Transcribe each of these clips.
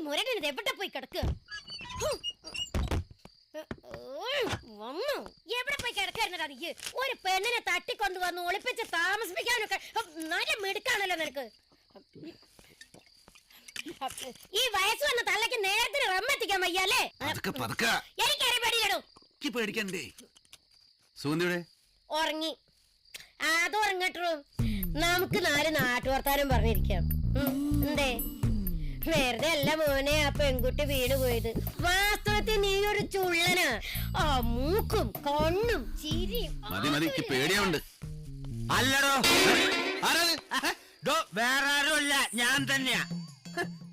മുരടനത് എവിടെ പോയി കിടക്കുക? വന്നു എവിടെ പോയി കിടക്കായിരുന്നടാ നീ? ഒരു പെണ്ണിനെ തട്ടിക്കൊണ്ടു വന്ന് ഒളിപ്പിച്ച് താമസിപ്പിക്കാനൊക്കെ നല്ല മിടുക്കാണല്ലോ നിനക്ക്. ഈ വയസ്സ് വന്ന തള്ളക്ക് നേരത്തിന് റമ്മെത്തിക്കാൻ വയ്യല്ലേ? എനിക്കറിയാം പേടിക്കണ്ടേ. ഉറങ്ങി. അത് ഉറങ്ങട്ടു. നമുക്ക് 4 നാട്ടുവർത്താനം പറഞ്ഞിരിക്കാം. എന്തേ വെറുതെ അല്ല മോനെ ആ പെൺകുട്ടി വീണ് പോയത്. വാസ്തവത്തിൽ നീ ഒരു ചുള്ളനാ. ആ മൂക്കും കണ്ണും ചിരിയും. പേടിയുണ്ട്. അല്ലടോ വേറെ ആരുമല്ല, ഞാൻ തന്നെയാ.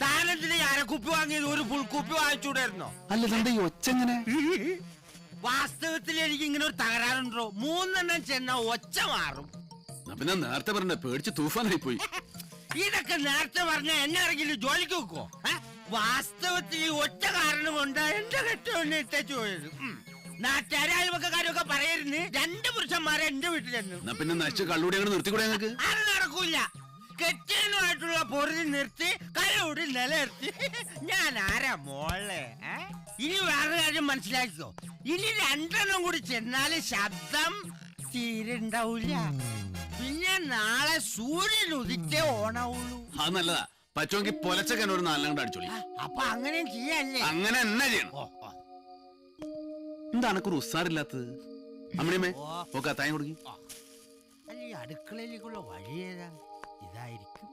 താനെന്തിന് കുപ്പി വാങ്ങിയത്? ഒരു ഫുൾ കുപ്പി വാങ്ങിച്ചൂടായിരുന്നോ? അല്ല ഒച്ചെങ്ങനെ? വാസ്തവത്തിൽ എനിക്ക് ഇങ്ങനെ ഒരു തകരാറുണ്ടോ? 3 എണ്ണം ചെന്ന ഒച്ച മാറും. പിന്നെ നേരത്തെ പറഞ്ഞ പേടിച്ച് തൂഫാനായി പോയി. ഇതൊക്കെ നേരത്തെ പറഞ്ഞ എന്നെ ആരെങ്കിലും ജോലിക്ക് വെക്കോ? വാസ്തവത്തിൽ ഈ ഒറ്റ കാരണം കൊണ്ട് എന്റെ കെട്ടൊന്ന് ഇട്ടു പോയത്. നാട്ടുകാരെ അയൽവക്കാരൊക്കെ പറയായിരുന്നു 2 പുരുഷന്മാരെ എന്റെ വീട്ടിലെന്ന്. പിന്നെ നശിച്ച കള്ളൂടി അങ്ങനെ നിർത്തിക്കൂടെ? ഞങ്ങൾക്ക് അത് നടക്കൂല. കെട്ടിയനുമായിട്ടുള്ള പൊറുതി നിർത്തി കലൂടി നിലനിർത്തി. ഞാൻ ആരാ മോളെ? ഇനി വേറെ കാര്യം മനസ്സിലാക്കിക്കോ. ഇനി 2 എണ്ണം കൂടി ചെന്നാല് ശബ്ദം തീരെ ഉണ്ടാവൂല. പിന്നെ നാളെ സൂര്യൻ ഉദിച്ചേ ഓണാവുള്ളൂ. അത് നല്ലതാ. പറ്റുമെങ്കിൽ പൊലച്ചക്കൻ ഒരു 4 എണ്ണം അടിച്ചോളി. അപ്പൊ അങ്ങനെ ചെയ്യല്ലേ? അങ്ങനെ എന്നാ ചെയ്യണം. എന്താണ് ഒരു ഉസാറില്ലാത്തത്? അമ്മണിയമ്മേ ഓക്കെ തായം കൊടുക്കി. അല്ല ഈ അടുക്കളയിലേക്കുള്ള വഴി ഏതാ? ഇതായിരിക്കും.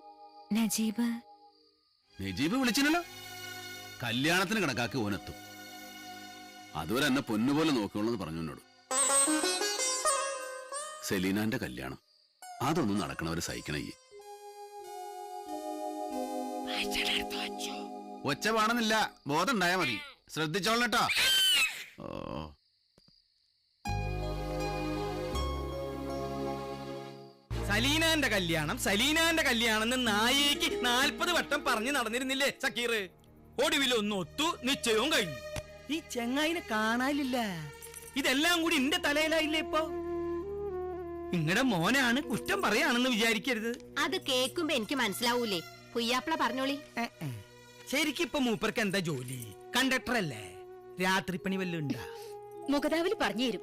നജീബ് വിളിച്ചില്ലല്ലോ. കല്യാണത്തിന് കണക്കാക്കി ഓനെത്തും. അതുവരെ എന്നെ പൊന്നുപോലെ നോക്കുള്ളൂ പറഞ്ഞു എന്നോട്. സെലീനാന്റെ കല്യാണം അതൊന്നും നടക്കണവര് സഹിക്കണേ. ഒച്ച പാടുന്നില്ല, ബോധം ഉണ്ടായാ മതി. ശ്രദ്ധിച്ചോളട്ടോ. സലീനാന്റെ കല്യാണം നായിക്ക് 40 വട്ടം പറഞ്ഞു നടന്നിരുന്നില്ലേ സക്കീർ? ഒടുവിലൊന്നും ഒത്തു, നിശ്ചയവും കഴിഞ്ഞു. ഈ ചെങ്ങായിനെ കാണാനില്ല. ഇതെല്ലാം കൂടി എന്റെ തലയിലായില്ലേ ഇപ്പൊ? നിങ്ങളുടെ മോനാണ്, കുറ്റം പറയാണെന്ന് വിചാരിക്കരുത്. അത് കേൾക്കുമ്പോ എനിക്ക് മനസ്സിലാവൂലേ. പുയ്യാപ്പിള പറഞ്ഞോളി. ശരിക്കിപ്പൊ മൂപ്പർക്ക് എന്താ ജോലി? കണ്ടക്ടർ അല്ലേ? രാത്രിപ്പണി വല്ലതും ഉണ്ടാ? മുഖതാവില് പറഞ്ഞു തരും.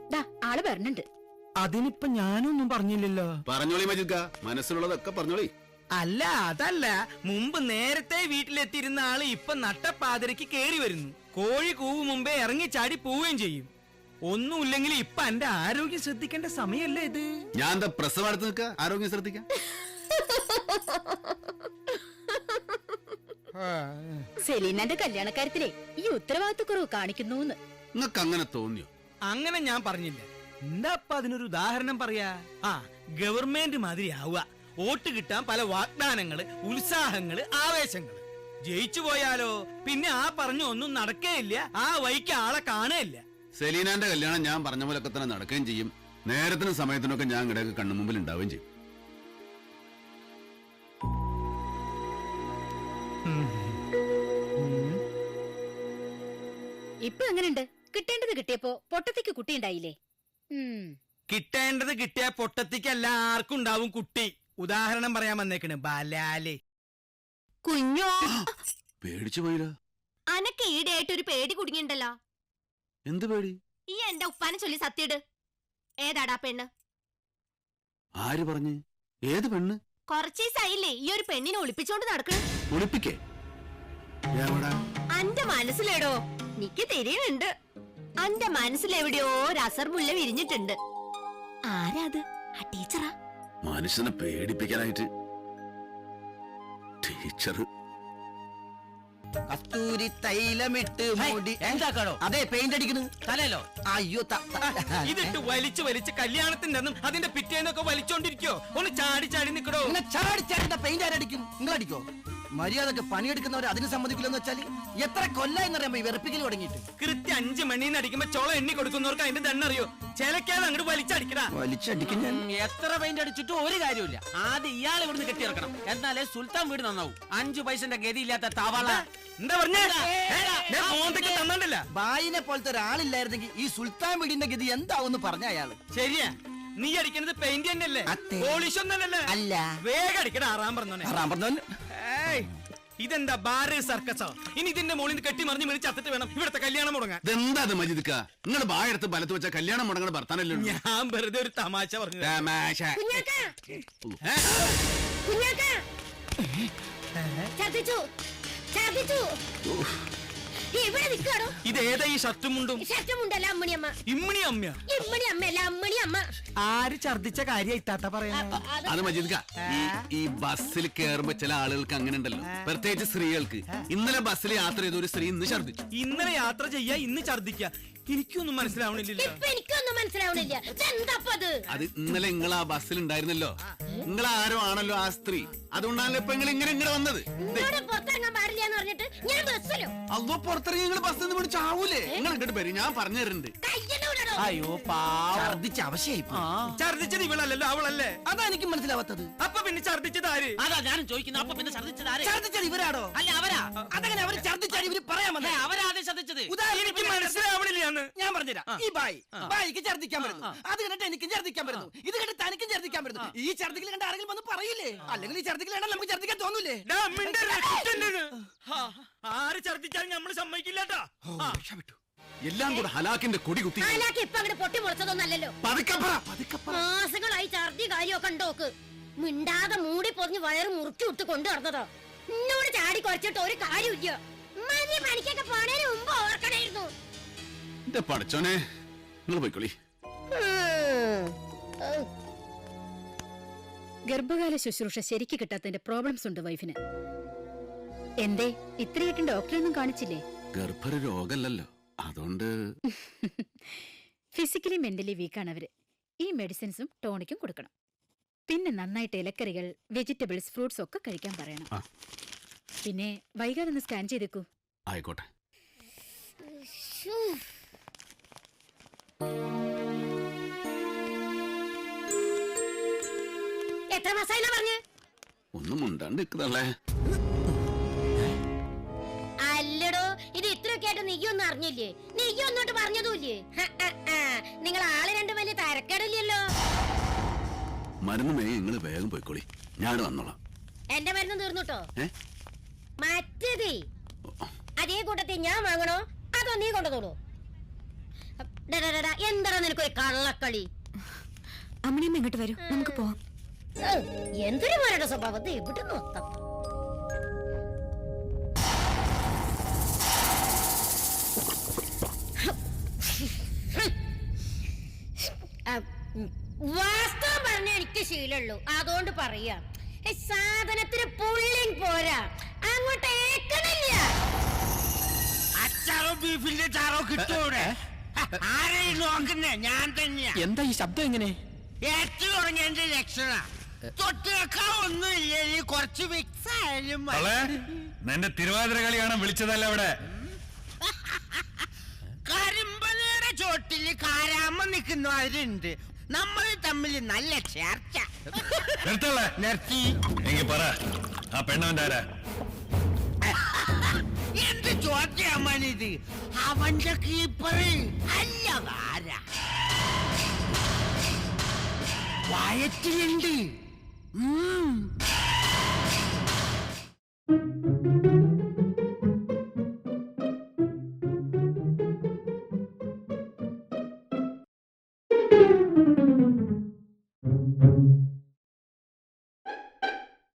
ആള് പറഞ്ഞിട്ടുണ്ട്. അതിനിപ്പൊ ഞാനൊന്നും പറഞ്ഞില്ലല്ലോ. പറഞ്ഞോളി മജിദ, മനസ്സിലുള്ളതൊക്കെ പറഞ്ഞോളി. അല്ല അതല്ല, മുമ്പ് നേരത്തെ വീട്ടിലെത്തിയിരുന്ന ആള് ഇപ്പൊ നട്ടപ്പാതിരക്ക് കേറി വരുന്നു. കോഴി കൂവ് മുമ്പേ ഇറങ്ങി ചാടി പോവുകയും ചെയ്യും. ഒന്നുമില്ലെങ്കിൽ ഇപ്പൊ എന്റെ ആരോഗ്യം ശ്രദ്ധിക്കേണ്ട സമയല്ലേ ഇത്? ഞാൻ എന്താ പ്രസവം അടുത്ത് നിൽക്ക? ആരോഗ്യം ശ്രദ്ധിക്കാം. സെലീനാന്റെ കല്യാണക്കാര്യത്തിലെ ഈ ഉത്തരവാദിത്തക്കുറവ് കാണിക്കുന്നു. നിങ്ങക്ക് അങ്ങനെ തോന്നിയോ? അങ്ങനെ ഞാൻ പറഞ്ഞില്ല. എന്താ അതിനൊരു ഉദാഹരണം പറയാ? ഗവൺമെന്റ് മാതിരി ആവുക. വോട്ട് കിട്ടാൻ പല വാഗ്ദാനങ്ങള്, ഉത്സാഹങ്ങള്, ആവേശങ്ങള്. ജയിച്ചു പോയാലോ പിന്നെ ആ പറഞ്ഞ ഒന്നും നടക്കേയില്ല. ആ വഴിക്ക് ആളെ കാണേയില്ല. സെലീനാന്റെ കല്യാണം ഞാൻ പറഞ്ഞ പോലൊക്കെ തന്നെ നടക്കുകയും ചെയ്യും. നേരത്തിനും സമയത്തിനൊക്കെ ഞാൻ ഇടയ്ക്ക് കണ്ണു മുമ്പിൽ ഉണ്ടാവുകയും ചെയ്യും. ഇപ്പൊ എങ്ങനെയുണ്ട്? കിട്ടേണ്ടത് കിട്ടിയപ്പോ പൊട്ടത്തിക്ക് കുട്ടി ഉണ്ടായില്ലേ? കിട്ടേണ്ടത് കിട്ടിയ പൊട്ടത്തിക്കല്ല, ആർക്കും ഉണ്ടാവും കുട്ടി. ഉദാഹരണം പറയാൻ വന്നേക്കണ് ബാലാല്. കുഞ്ഞോ പേടിച്ചു പോയില്ല. അനക്ക് ഈടെയായിട്ട് ഒരു പേടി കുടുങ്ങിണ്ടല്ലോ. എന്ത് പേടി? ഈ എന്റെ ഉപ്പാനെ ചൊല്ലി സത്യട്. ഏതാടാ പെണ്ണ്? ആര് പറഞ്ഞു? ഏത് പെണ്ണ്? കുറച്ചീസായില്ലേ ഈ ഒരു പെണ്ണിനെ ഒളിപ്പിച്ചോണ്ട് നടക്കണ. ഒളിപ്പിക്കേ? അന്റെ മനസ്സിലെടോ നിക്ക് തിരിയുന്നുണ്ട്. അന്റെ മനസ്സിലെവിടെയോ ഒരു അസർമുല്ല വിരിഞ്ഞിട്ടുണ്ട്. ആരാത്? ആ ടീച്ചറാ? മനുഷ്യനെ പേടിപ്പിക്കാനായിട്ട് ടീച്ചർ. കസ്തൂരി തൈലമിട്ട് മൂടി. എന്താക്കണോ? അതെ, പെയിന്റ് അടിക്കണ് തലല്ലോ. അയ്യോ, ഇതിട്ട് വലിച്ചു വലിച്ച് കല്യാണത്തിന്റെ അന്നും അതിന്റെ പിറ്റേന്നൊക്കെ വലിച്ചോണ്ടിരിക്കോ? ഒന്ന് ചാടി ചാടി നിക്കടോ. ചാടി ചാടി പെയിന്റ് ആരടിക്കും? നിങ്ങൾ അടിക്കോ? മര്യാദക്ക് പണിയെടുക്കുന്നവർ അതിന് സമ്മതിക്കില്ലെന്ന് വെച്ചാൽ എത്ര കൊല്ലായെന്നറിയാമോ ഈ വെറുപ്പിക്കൽ തുടങ്ങിയിട്ട്? കൃത്യം 5 മണിന്ന് അടിക്കുമ്പോ ചോള എണ്ണി കൊടുക്കുന്നവർക്ക് അതിന്റെ ദണ്ണറിയോ? ചിലക്കാതെ അങ്ങോട്ട് വലിച്ചടിക്കടാ. വലിച്ചടിക്കും ഞാൻ. എത്ര പെയിന്റ് അടിച്ചിട്ടും ഒരു കാര്യമില്ല. ആദ്യം ഇയാളെ ഇവിടുന്ന് കെട്ടിയിറക്കണം. എന്നാലേ സുൽത്താൻ വീട് നന്നാവും. 5 പൈസന്റെ ഗതിയില്ലാത്ത തവള. എന്താ പറഞ്ഞ? ബായിനെ പോലത്തെ ഒരാളില്ലായിരുന്നെങ്കിൽ ഈ സുൽത്താൻ വീടിന്റെ ഗതി എന്താവും പറഞ്ഞ അയാള്. ശരിയാ, നീ അടിക്കുന്നത് പെയിന്റ് തന്നെയല്ലേ? പോളിഷ് ഒന്നല്ലേ? അല്ല, വേഗം അടിക്കട. ആറാം പറഞ്ഞോനെ. ഇതെന്താ ബാറ് സർക്കസോ? ഇനി ഇതിന്റെ മുകളിൽ നിന്ന് കെട്ടി മറിഞ്ഞ് മേടിച്ച് ചത്തിട്ട് വേണം ഇവിടുത്തെ കല്യാണം മുടങ്ങാൻ. ഇതെന്താ അത് മജിദ്ക്ക? നിങ്ങൾ ബായെടുത്ത് ബലത്ത് വെച്ച കല്യാണം മുടങ്ങണ ഭർത്താനല്ലേ ഉള്ളൂ. ഞാൻ വെറുതെ ഒരു തമാശ പറഞ്ഞു. തമാശ. കുഞ്ഞാക്ക കുഞ്ഞാക്ക ഛർദിച്ചു ഛർദിച്ചു. ഇവിടെ നിൽക്കാണോ? ഇത് ഏതാ ഈ ഷർട്ടും മുണ്ടും? ഷർട്ടുമുണ്ടല്ല അമ്മണിയമ്മ. ഇമ്മണി അമ്മ? ഇമ്മണി അമ്മയല്ല അമ്മണി അമ്മ. ആര് ഛർദിച്ച കാര്യം ഇത്താത്ത പറയുന്നത്? അത് മജിദ്ക്ക, ഈ ബസ്സിൽ കേറുമ്പോ ചില ആളുകൾക്ക് അങ്ങനെ ഉണ്ടല്ലോ, പ്രത്യേകിച്ച് സ്ത്രീകൾക്ക്. ഇന്നലെ ബസ്സിൽ യാത്ര ചെയ്ത ഒരു സ്ത്രീ ഇന്ന് ഛർദിച്ചു. ഇന്നലെ യാത്ര ചെയ്യാ, ഇന്ന് ഛർദിക്ക. എനിക്കൊന്നും മനസ്സിലാവണില്ല. ഇപ്പൊ എനിക്കൊന്നും മനസ്സിലാവണില്ല. എന്താപ്പത്? അത് ഇന്നലെ നിങ്ങൾ ആ ബസ്സിൽ ഉണ്ടായിരുന്നല്ലോ. നിങ്ങൾ ആരോ ആണല്ലോ ആ സ്ത്രീ. അതുകൊണ്ടാണല്ലോ ഇപ്പൊ നിങ്ങൾ ഇങ്ങനെ വന്നത്. ഇവിടെ പുറത്തിറങ്ങാൻ പാടില്ല എന്ന് പറഞ്ഞിട്ട് ഞാൻ ബസ്സിലോ? അതോ പുറത്തിറങ്ങി നിങ്ങൾ ബസ്സിൽ നിന്ന് വിളിച്ച് ആവൂലേ? നിങ്ങൾ ഇങ്ങോട്ട് പേര് ഞാൻ പറഞ്ഞു തരുന്നുണ്ട്. അയ്യോ ഛർദിച്ച അവശയായി. ഛർദിച്ചത് ഇവളല്ലല്ലോ, അവളല്ലേ? അതാ എനിക്ക് മനസ്സിലാവാത്തത്. അപ്പൊ പിന്നെ ഛർദിച്ചത് ആര്? അതാ ഞാനും ചോദിക്കുന്നത്. അപ്പൊ പിന്നെ ഛർദിച്ചത് ഇവരാണോ? അല്ല അവരാ. അതങ്ങനെ അവര് ഛർദിച്ചാൽ ഇവര് പറയാമോ? അവരാദ്യം ഛർദിച്ചത്. എനിക്ക് മനസ്സിലാവണില്ല. ഞാൻ പറഞ്ഞുതരാം. ഈ ബായിക്ക് ഛർദിക്കാൻ വരുന്നു, അത് കണ്ടിട്ട് എനിക്കും ഛർദിക്കാൻ വരുന്നു, ഇത് കണ്ടിട്ട് തനിക്കും ഛർദിക്കാൻ വരുന്നു. ഈ ഛർദിക്കൽ കണ്ട ആരെങ്കിലും വന്ന് പറയില്ലേ? അല്ലെങ്കിൽ ഈ ഛർദിക്കൽ കണ്ടാൽ നമുക്ക് ഛർദിക്കാൻ തോന്നൂലേ? ആര് ഛർദിച്ചാലും നമ്മള് സമ്മതിക്കില്ലാട്ടാ. എല്ലാം കൂടെ ഹലാക്കിന്റെ കൊടി കുത്തി. ഇപ്പൊ അങ്ങോട്ട് പൊട്ടി മുളച്ചതൊന്നല്ലോ. മാസങ്ങളായി ഛർദി കാര്യമൊക്കെ ഉണ്ടോക്ക്. മിണ്ടാതെ മൂടി പൊതിഞ്ഞ് വയറ് മുറുക്കി വിട്ട് കൊണ്ടു നടന്നതോ. എന്നോട് ചാടി കുറച്ചിട്ട് ഒരു കാര്യമില്ല. പണിക്കൊക്കെ പോണേന് മുമ്പ് ഓർക്കണായിരുന്നു. എന്റെ പഠിച്ചോനെ, നിങ്ങൾ പോയിക്കോളി. ഗർഭകാല ശുശ്രൂഷ ശരിക്ക് കിട്ടാത്തതിന്റെ പ്രോബ്ലംസ് ഉണ്ട് വൈഫിന്. എന്തേ ഇത്രയായിട്ടും ഡോക്ടറൊന്നും കാണിച്ചില്ലേ? ഗർഭര രോഗമല്ലല്ലോ, അതുകൊണ്ട്. ഫിസിക്കലി മെന്റലി വീക്കാണ് അവര്. ഈ മെഡിസിൻസും ടോണിക്കും കൊടുക്കണം. പിന്നെ നന്നായിട്ട് ഇലക്കറികൾ, വെജിറ്റബിൾസ്, ഫ്രൂട്ട്സ് ഒക്കെ കഴിക്കാൻ പറയണം. പിന്നെ വൈകാതെ ഒന്ന് സ്കാൻ ചെയ്തേക്കൂ. ആയിക്കോട്ടെ. എത്ര മാസായില്ല പറഞ്ഞ്? ഒന്നും ഉണ്ടാണ്ട് നിൽക്കുന്നല്ലേ. അല്ലടോ, ഇത് ഇത്രയൊക്കെ ആയിട്ട് നീയൊന്നും അറിഞ്ഞില്ലേ? നീയൊന്നോട്ട് പറഞ്ഞതുമില്ലേ? നിങ്ങൾ ആള് രണ്ടും വലിയ തരക്കേടില്ലല്ലോ. മരുന്ന് നിങ്ങൾ വേഗം പോയിക്കോളി, ഞാൻ വന്നോളാം. എന്റെ മരുന്ന് തീർന്നുട്ടോ? മറ്റേതേ അതേ കൂട്ടത്തിൽ ഞാൻ വാങ്ങണോ അതോ നീ കൊണ്ടുതോളൂ? എന്താണ് നിനക്കൊരു കള്ളക്കളി? അമ്മണിയമ്മ ഇങ്ങോട്ട് വരൂ, നമുക്ക് പോവാം. എന്തൊരു മോരുടെ സ്വഭാവത്തെ ഇവിടെ മൊത്തം. വാസ്തവം പറഞ്ഞ എനിക്ക് ശീലമുള്ളൂ, അതുകൊണ്ട് പറയാ. സാധനത്തിന് പുള്ളിങ് പോരാ, അങ്ങോട്ട് ഏക്കണില്ല. അച്ചാറോ ബീഫിന്റെ ചാറോ കിട്ടൂടെ? ആരെയും നോക്കുന്നേ ഞാൻ തന്നെയാ. എന്താ ഈ ശബ്ദം എങ്ങനെ? ഏറ്റവും തുടങ്ങിയ എന്റെ ലക്ഷണ. തൊട്ട് വെക്കാൻ ഒന്നുമില്ല, നീ കുറച്ച് മിക്സ് ആയാലും നിന്റെ തിരുവാതിര കളി കാണാൻ വിളിച്ചതല്ല ഇവിടെ. കരിമ്പനയുടെ ചോട്ടില് കാരാമ നിൽക്കുന്നവരുണ്ട്, നമ്മൾ തമ്മിൽ നല്ല ചേർച്ച. നിർത്തി. എങ്കി പറ, ആ പെണ്ണവന്റെ ആരാ? എന്ത് ചോദ്യമാണിത്? അവന്റെ കീപ്പർ അല്ല, ആരാ? വയറ്റിലുണ്ട്.